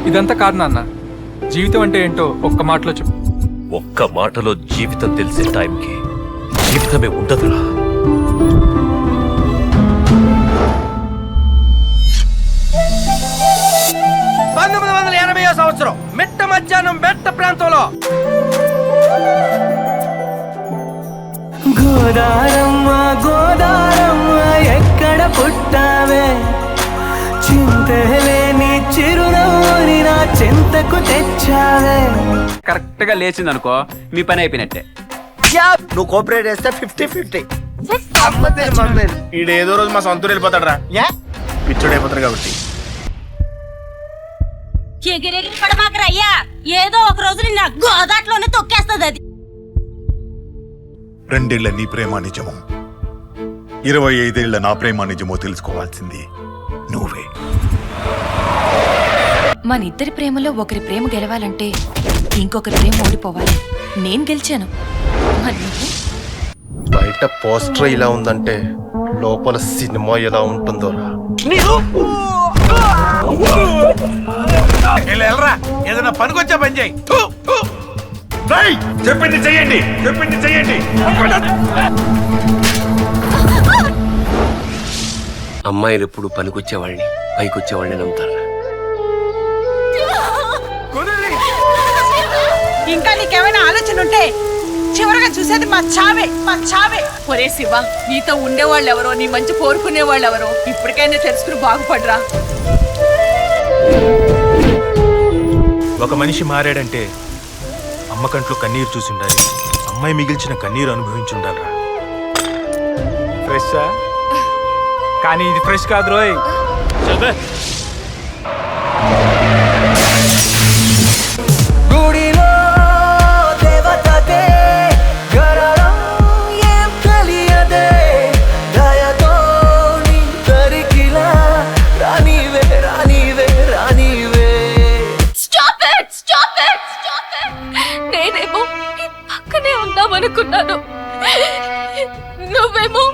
ఇదంతా కాదు నాన్న. జీవితం అంటే ఏంటో ఒక్క మాటలో చెప్పు. ఒక్క మాటలో జీవితం తెలిసే టైంకి జీవితమే ఉండదురా. సంవత్సరం మిట్ట మధ్యాహ్నం బెట్ట ప్రాంతంలో గోదారమ్మ గోదారమ్మ ఎక్కడ పుట్టావే, చింతలేని చిరునవ్వుని నా చింతకు తెచ్చావే. కరెక్ట్ గా లేచింది అనుకో మీ పని అయిపోయినట్టే. నువ్వు కోఆపరేట్ చేస్తే 50-50. ఈడేదో రోజు మా సొంతూరు వెళ్ళిపోతాడు రా, పిచ్చోడైపోతాడు కాబట్టి. ఎగిరెగిరి పడమాకరా అయ్యా, ఏదో ఒక రోజు నిన్న గోదాట్లోనే తొక్కేస్తుంది అది. 2 ఏళ్ల నీ ప్రేమ నిజమో 25 ఏళ్ల నా ప్రేమ నిజమో తెలుసుకోవాల్సింది నువ్వే. మన ఇద్దరి ప్రేమలో ఒకరి ప్రేమ గెలవాలంటే ఇంకొకరి ప్రేమ ఓడిపోవాలి. నేను గెలిచాను, మరి నువ్వు? బయట పోస్టర్ ఇలా ఉందంటే లోపల సినిమా ఎలా ఉంటుందోరా. ఏదైనా పనికొచ్చా పని చేయి. చెప్పింది చెయ్యండి, చెప్పింది చెయ్యండి. అమ్మాయిలు ఎప్పుడు పనికొచ్చేవాళ్ళని పైకొచ్చేవాళ్ళని నమ్ముతారా? ఇంకా నీకేమైనా ఆలోచన ఉంటే చివరగా చూసేది మా చావే, మా చావే. ఒరే శివ, నీతో ఉండేవాళ్ళు ఎవరో, నీ మంచి కోరుకునే వాళ్ళు ఎవరో ఇప్పటికైనా తెలుసుకుని బాగుపడరా. ఒక మనిషి మారాడంటే అమ్మ కంట్లో కన్నీరు చూసి ఉండాలి, అమ్మాయి మిగిల్చిన కన్నీరు అనుభవించి ఉండాలిరా. ఫ్రెష్ కానీ ఇది ఫ్రెష్ కాదు రోయ్. గుడిలో దేవతతే గరడం ఏం తెలియదే, దయతో నీ దరికిలా రానివే రానివే రానివే. Stop it, stop it, stop it. నేనేమో నీ పక్కనే ఉందామనుకున్నాను, నువ్వేమో